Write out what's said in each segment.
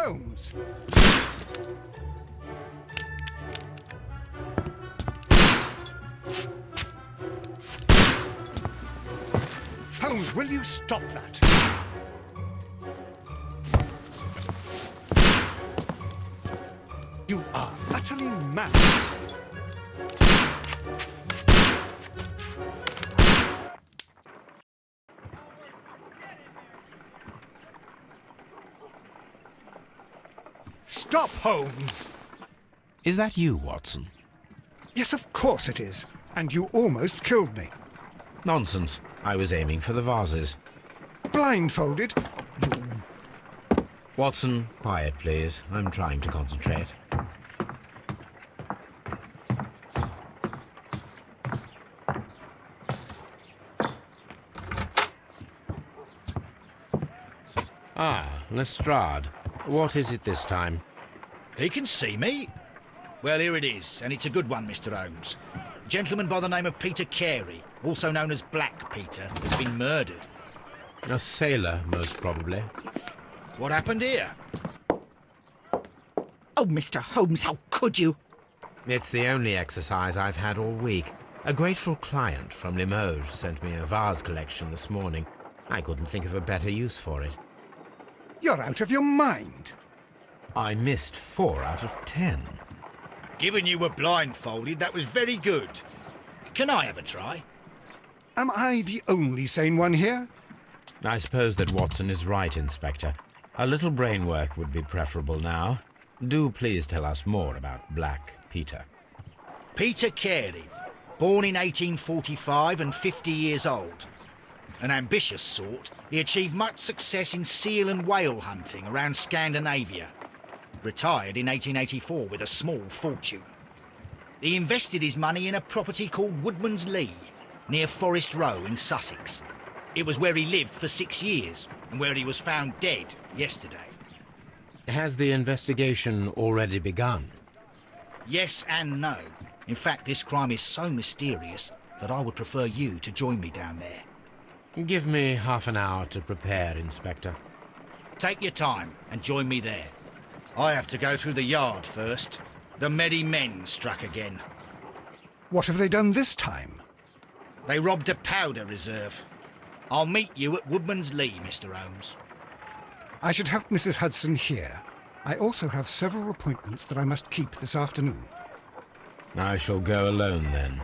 Holmes! Holmes, will you stop that? You are utterly mad. Stop, Holmes! Is that you, Watson? Yes, of course it is. And you almost killed me. Nonsense. I was aiming for the vases. Blindfolded? You... Watson, quiet, please. I'm trying to concentrate. Ah, Lestrade. What is it this time? He can see me. Well, here it is, and it's a good one, Mr. Holmes. A gentleman by the name of Peter Carey, also known as Black Peter, has been murdered. A sailor, most probably. What happened here? Oh, Mr. Holmes, how could you? It's the only exercise I've had all week. A grateful client from Limoges sent me a vase collection this morning. I couldn't think of a better use for it. You're out of your mind. I missed 4 out of 10. Given you were blindfolded, that was very good. Can I have a try? Am I the only sane one here? I suppose that Watson is right, Inspector. A little brain work would be preferable now. Do please tell us more about Black Peter. Peter Carey, born in 1845 and 50 years old. An ambitious sort, he achieved much success in seal and whale hunting around Scandinavia. Retired in 1884 with a small fortune. He invested his money in a property called Woodman's Lee, near Forest Row in Sussex. It was where he lived for 6 years, and where he was found dead yesterday. Has the investigation already begun? Yes and no. In fact, this crime is so mysterious that I would prefer you to join me down there. Give me half an hour to prepare, Inspector. Take your time and join me there. I have to go through the yard first. The merry men struck again. What have they done this time? They robbed a powder reserve. I'll meet you at Woodman's Lee, Mr. Holmes. I should help Mrs. Hudson here. I also have several appointments that I must keep this afternoon. I shall go alone, then.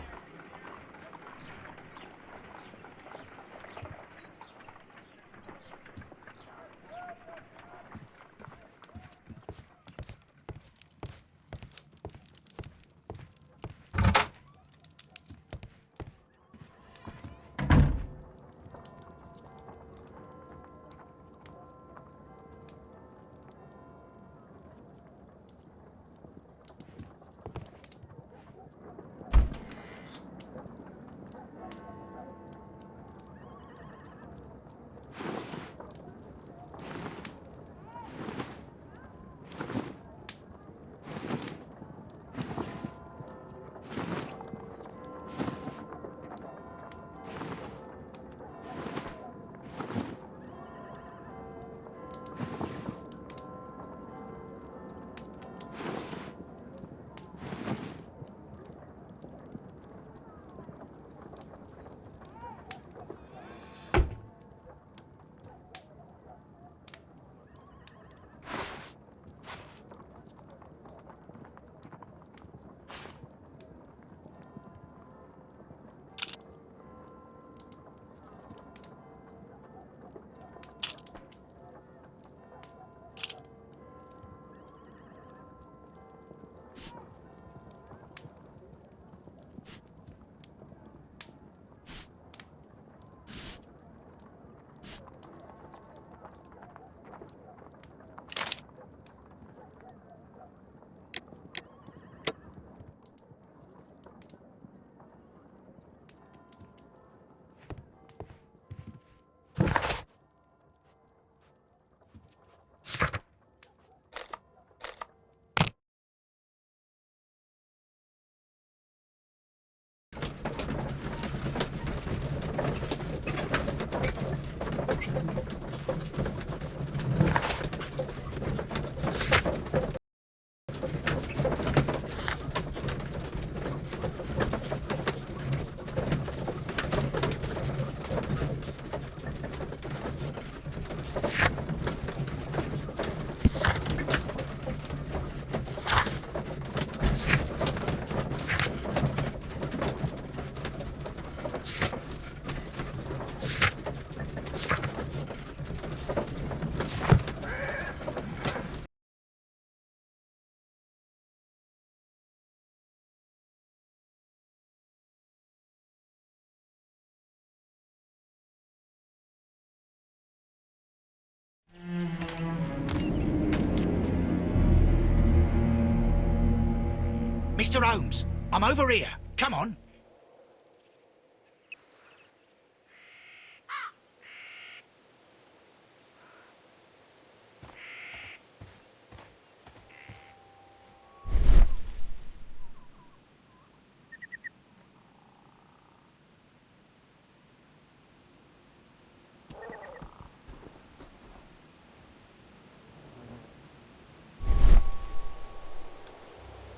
Mr. Holmes, I'm over here. Come on.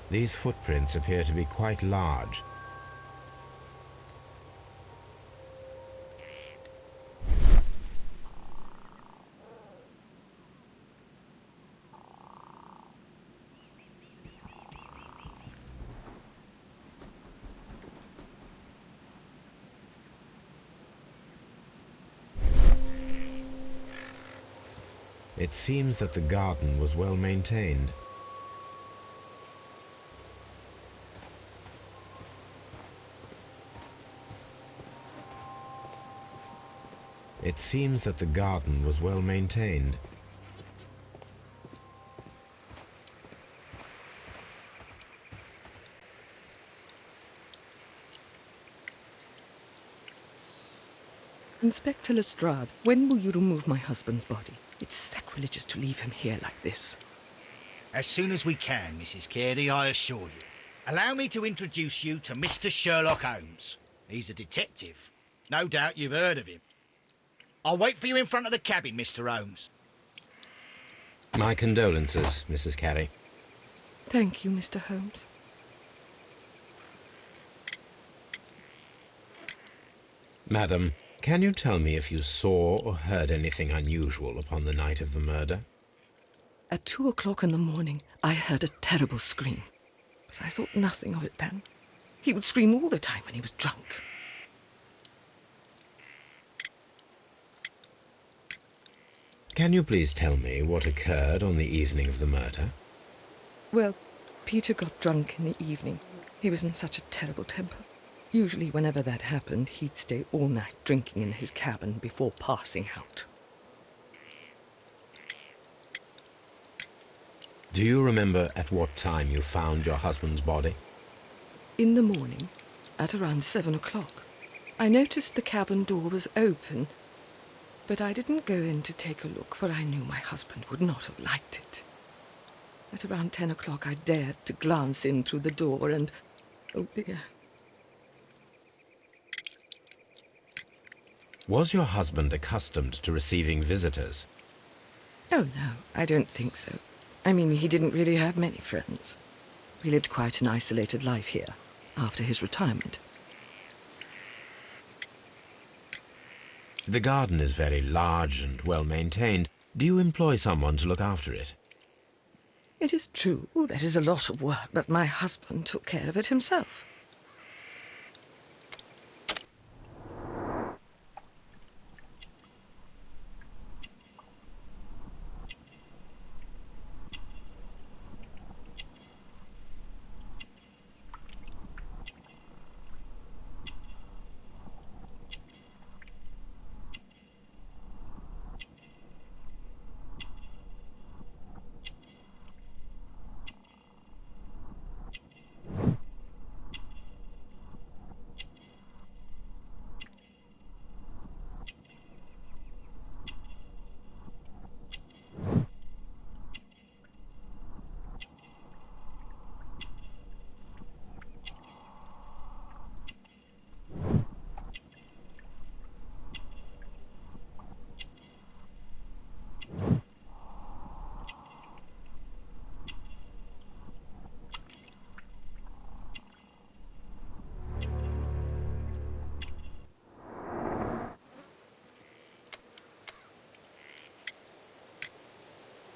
These footprints appear to be quite large. It seems that the garden was well maintained. It seems that the garden was well maintained. Inspector Lestrade, when will you remove my husband's body? It's sacrilegious to leave him here like this. As soon as we can, Mrs. Carey, I assure you. Allow me to introduce you to Mr. Sherlock Holmes. He's a detective. No doubt you've heard of him. I'll wait for you in front of the cabin, Mr. Holmes. My condolences, Mrs. Carey. Thank you, Mr. Holmes. Madam, can you tell me if you saw or heard anything unusual upon the night of the murder? At 2 o'clock in the morning, I heard a terrible scream. But I thought nothing of it then. He would scream all the time when he was drunk. Can you please tell me what occurred on the evening of the murder? Well, Peter got drunk in the evening. He was in such a terrible temper. Usually, whenever that happened, he'd stay all night drinking in his cabin before passing out. Do you remember at what time you found your husband's body? In the morning, at around 7 o'clock, I noticed the cabin door was open, but I didn't go in to take a look, for I knew my husband would not have liked it. At around 10 o'clock, I dared to glance in through the door and, oh dear. Was your husband accustomed to receiving visitors? Oh no, I don't think so. I mean, he didn't really have many friends. He lived quite an isolated life here, after his retirement. The garden is very large and well maintained. Do you employ someone to look after it? It is true, there is a lot of work, but my husband took care of it himself.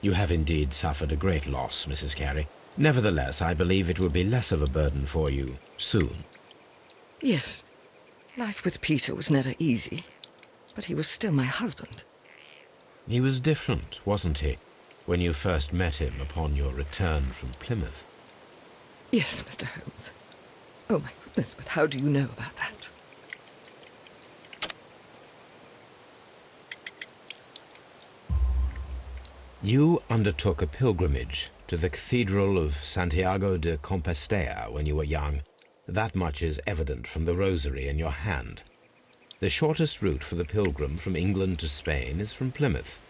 You have indeed suffered a great loss, Mrs. Carey. Nevertheless, I believe it will be less of a burden for you soon. Yes, life with Peter was never easy, but he was still my husband. He was different, wasn't he, when you first met him upon your return from Plymouth? Yes, Mr. Holmes. Oh my goodness, but how do you know about that? You undertook a pilgrimage to the Cathedral of Santiago de Compostela when you were young. That much is evident from the rosary in your hand. The shortest route for the pilgrim from England to Spain is from Plymouth.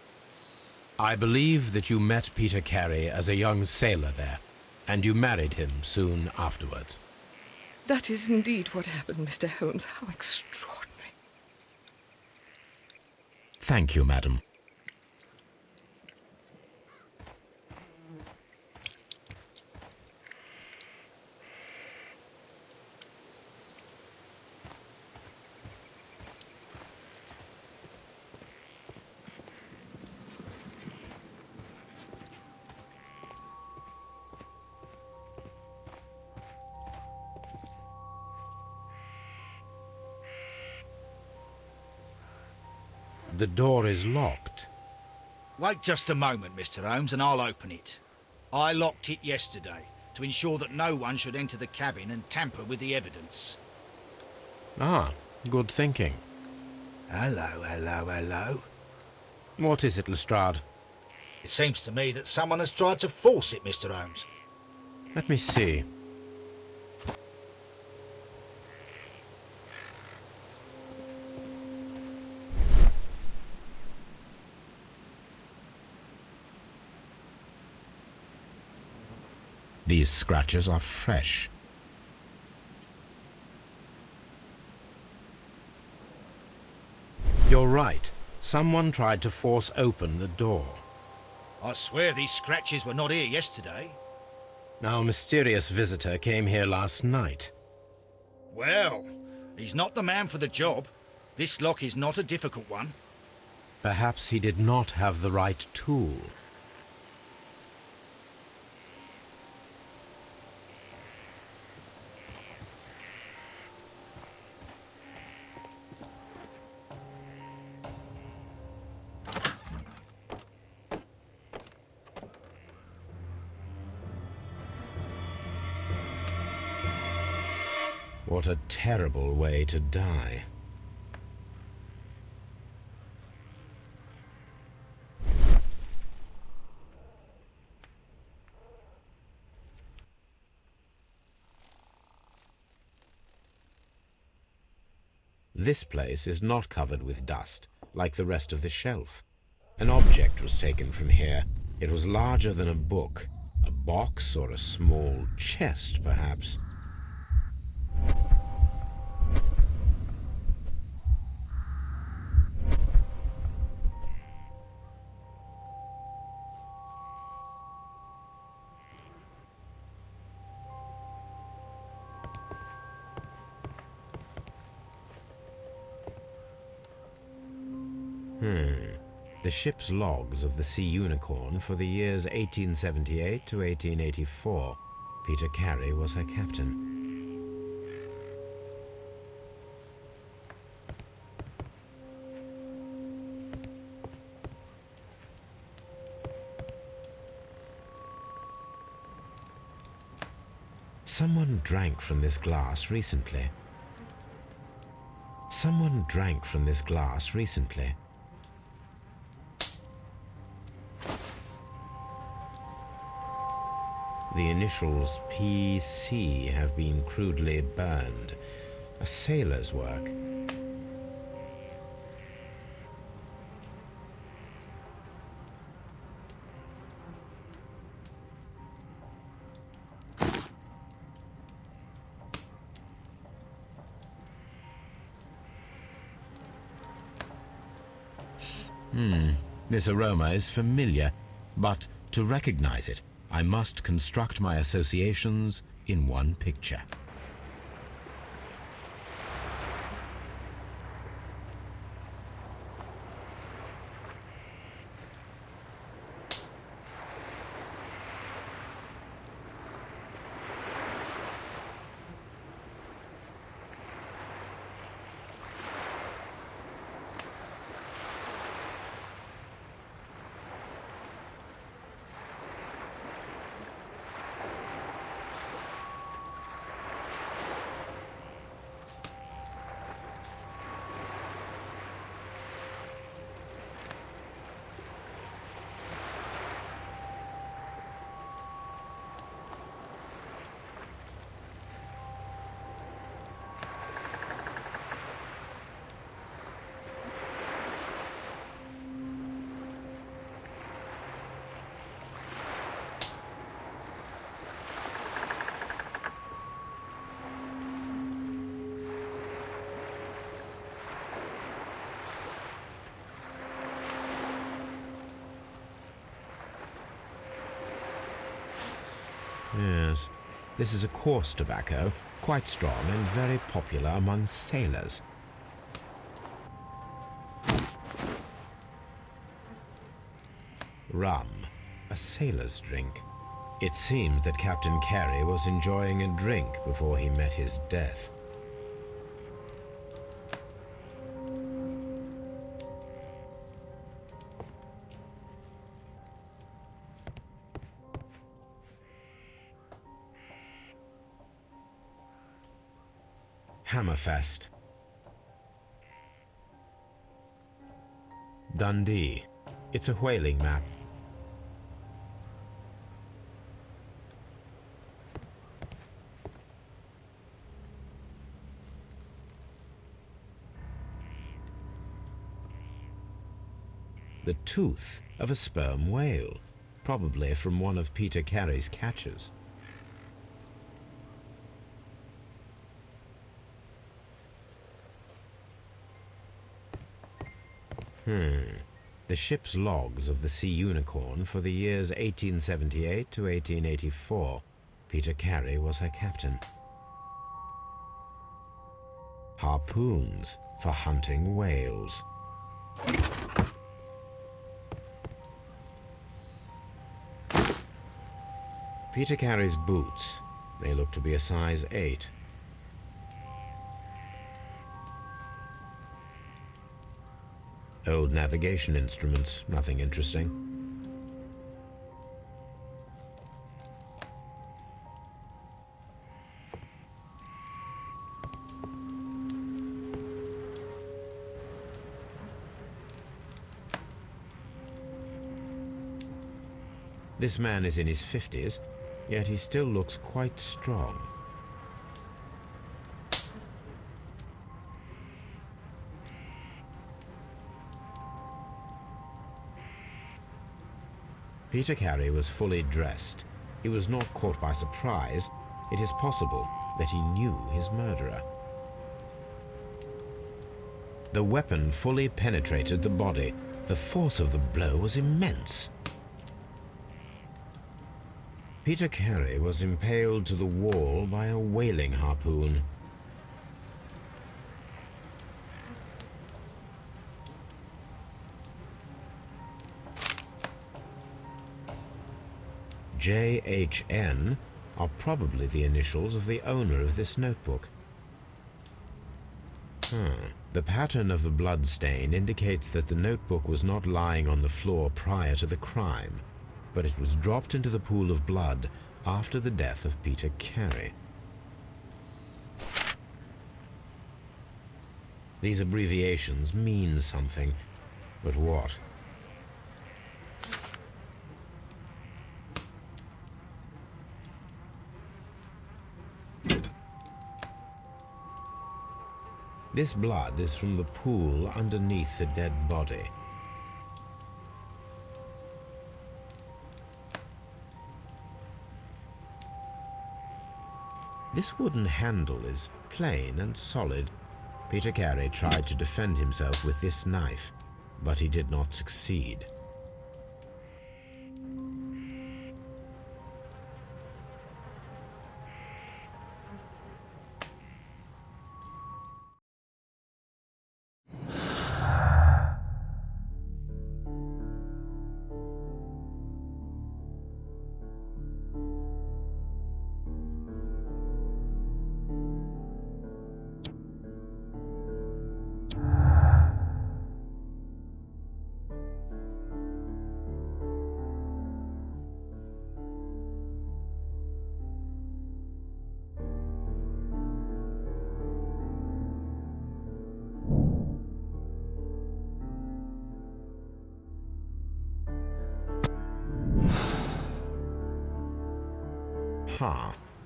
I believe that you met Peter Carey as a young sailor there, and you married him soon afterwards. That is indeed what happened, Mr. Holmes. How extraordinary. Thank you, madam. The door is locked. Wait just a moment, Mr. Holmes, and I'll open it. I locked it yesterday to ensure that no one should enter the cabin and tamper with the evidence. Ah, good thinking. Hello, hello, hello. What is it, Lestrade? It seems to me that someone has tried to force it, Mr. Holmes. Let me see. These scratches are fresh. You're right. Someone tried to force open the door. I swear these scratches were not here yesterday. Our mysterious visitor came here last night. Well, he's not the man for the job. This lock is not a difficult one. Perhaps he did not have the right tool. What a terrible way to die. This place is not covered with dust, like the rest of the shelf. An object was taken from here. It was larger than a book. A box or a small chest, perhaps. The ship's logs of the Sea Unicorn for the years 1878 to 1884. Peter Carey was her captain. Someone drank from this glass recently. Someone drank from this glass recently. The initials PC have been crudely burned. A sailor's work. This aroma is familiar, but to recognize it, I must construct my associations in one picture. Yes, this is a coarse tobacco, quite strong and very popular among sailors. Rum, a sailor's drink. It seems that Captain Carey was enjoying a drink before he met his death. Hammerfest. Dundee. It's a whaling map. The tooth of a sperm whale, probably from one of Peter Carey's catches. The ship's logs of the Sea Unicorn for the years 1878 to 1884. Peter Carey was her captain. Harpoons for hunting whales. Peter Carey's boots. They look to be a size 8. Old navigation instruments, nothing interesting. This man is in his 50s, yet he still looks quite strong. Peter Carey was fully dressed. He was not caught by surprise. It is possible that he knew his murderer. The weapon fully penetrated the body. The force of the blow was immense. Peter Carey was impaled to the wall by a whaling harpoon. J.H.N. are probably the initials of the owner of this notebook. The pattern of the blood stain indicates that the notebook was not lying on the floor prior to the crime, but it was dropped into the pool of blood after the death of Peter Carey. These abbreviations mean something, but what? This blood is from the pool underneath the dead body. This wooden handle is plain and solid. Peter Carey tried to defend himself with this knife, but he did not succeed.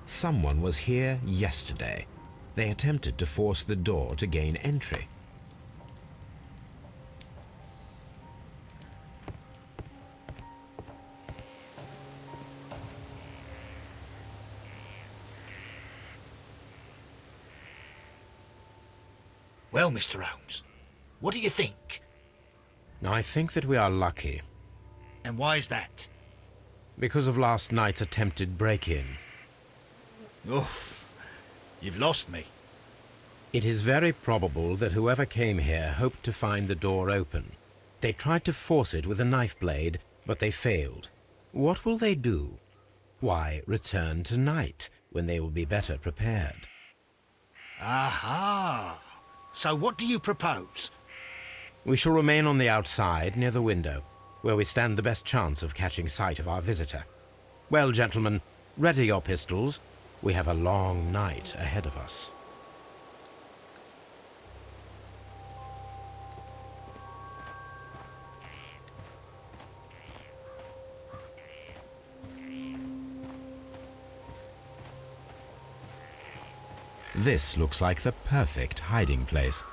Someone was here yesterday. They attempted to force the door to gain entry. Well, Mr. Holmes, what do you think? I think that we are lucky. And why is that? because of last night's attempted break-in. Oof, you've lost me. It is very probable that whoever came here hoped to find the door open. They tried to force it with a knife blade, but they failed. What will they do? Why, return tonight, when they will be better prepared. Aha! So what do you propose? We shall remain on the outside, near the window, where we stand the best chance of catching sight of our visitor. Well, gentlemen, ready your pistols. We have a long night ahead of us. This looks like the perfect hiding place.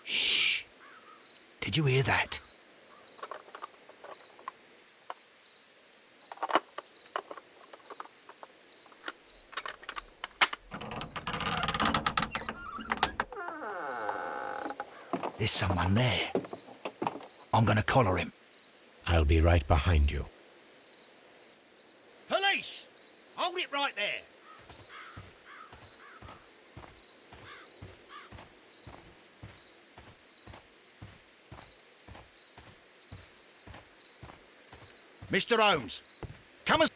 Shh! Did you hear that? There's someone there. I'm gonna collar him. I'll be right behind you. Police! Hold it right there! Mr. Holmes, come and...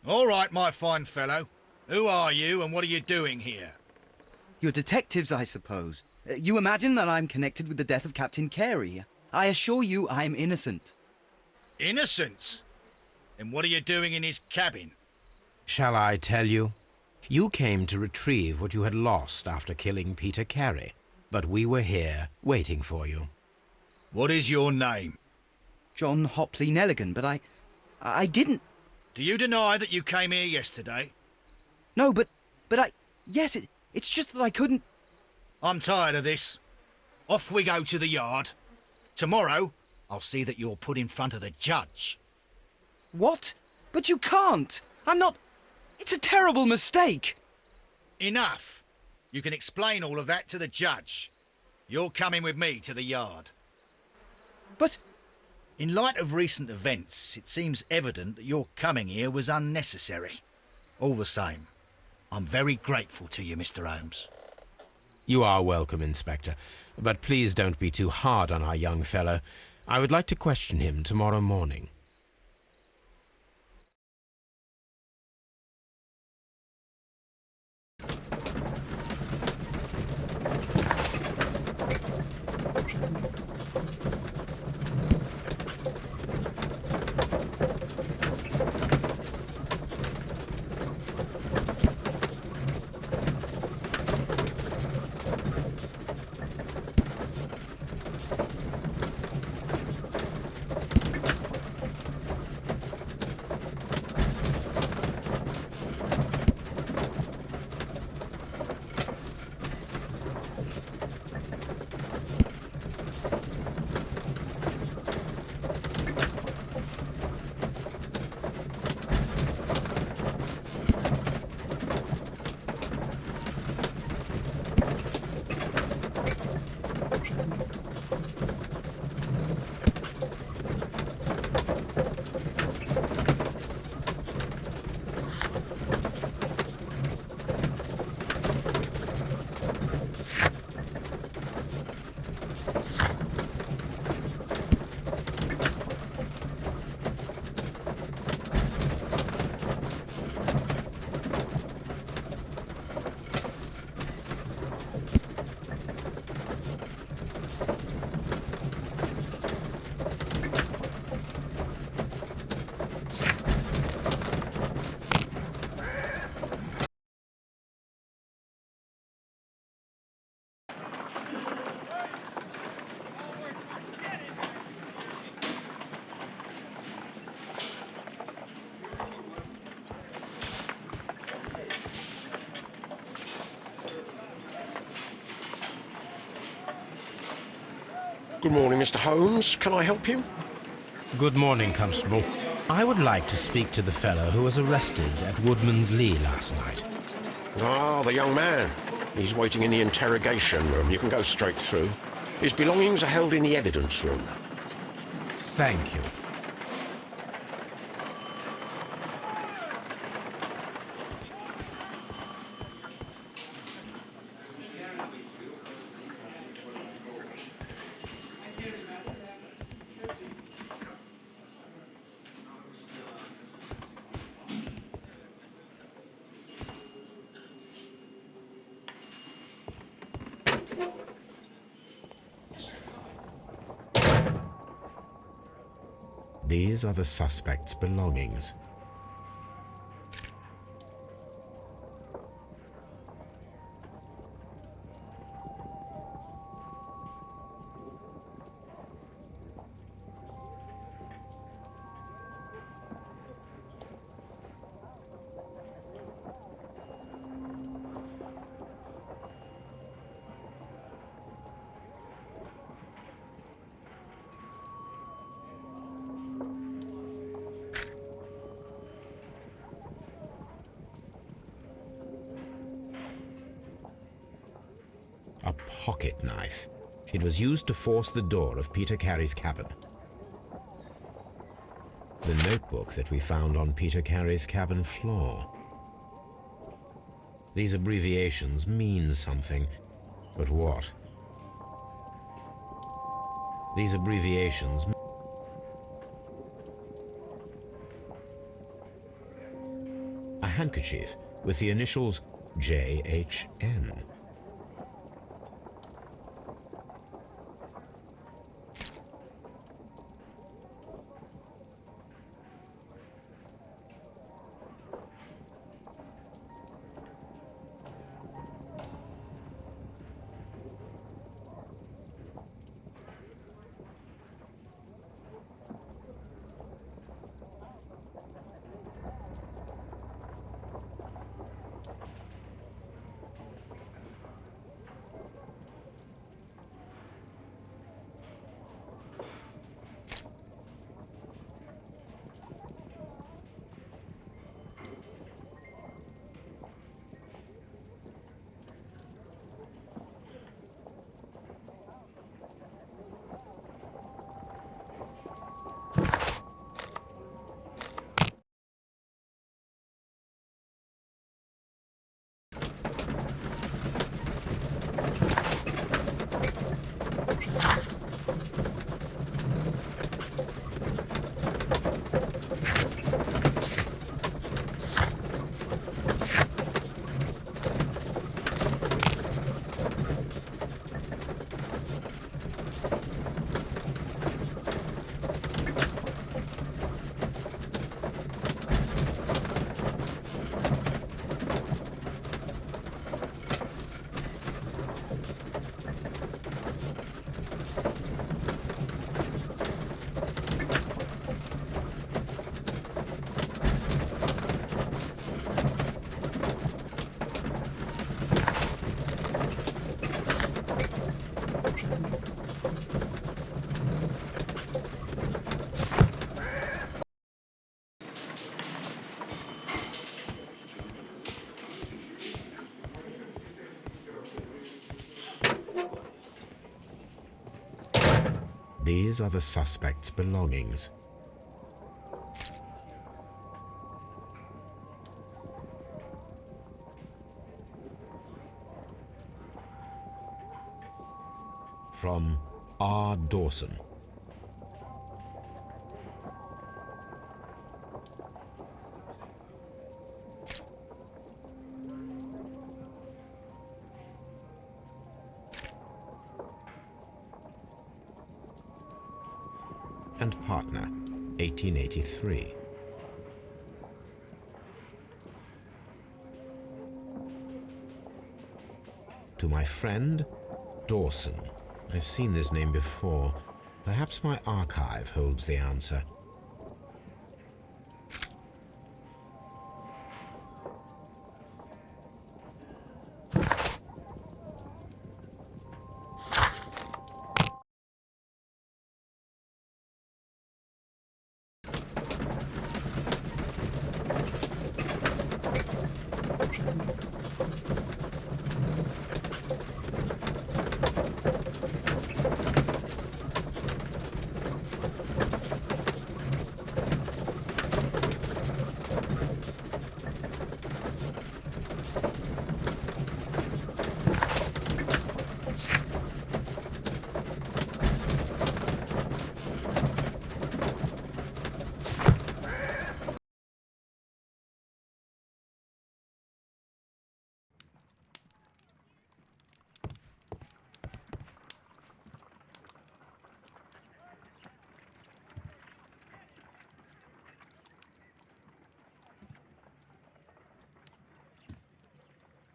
All right, my fine fellow. Who are you and what are you doing here? You're detectives, I suppose. You imagine that I'm connected with the death of Captain Carey. I assure you I'm innocent. Innocent? And what are you doing in his cabin? Shall I tell you? You came to retrieve what you had lost after killing Peter Carey, but we were here waiting for you. What is your name? John Hopley Nelligan, but I didn't... Do you deny that you came here yesterday? No, but yes, it's just that I couldn't... I'm tired of this. Off we go to the yard. Tomorrow, I'll see that you're put in front of the judge. What? But you can't! I'm not... It's a terrible mistake! Enough. You can explain all of that to the judge. You're coming with me to the yard. But... In light of recent events, it seems evident that your coming here was unnecessary. All the same, I'm very grateful to you, Mr. Holmes. You are welcome, Inspector, but please don't be too hard on our young fellow. I would like to question him tomorrow morning. Good morning, Mr. Holmes. Can I help you? Good morning, Constable. I would like to speak to the fellow who was arrested at Woodman's Lee last night. Ah, the young man. He's waiting in the interrogation room. You can go straight through. His belongings are held in the evidence room. Thank you. These are the suspect's belongings. A pocket knife. It was used to force the door of Peter Carey's cabin. The notebook that we found on Peter Carey's cabin floor. These abbreviations mean something, but what? These abbreviations... A handkerchief with the initials J.H.N. These are the suspect's belongings. From R. Dawson. And partner, 1883. To my friend, Dawson. I've seen this name before. Perhaps my archive holds the answer.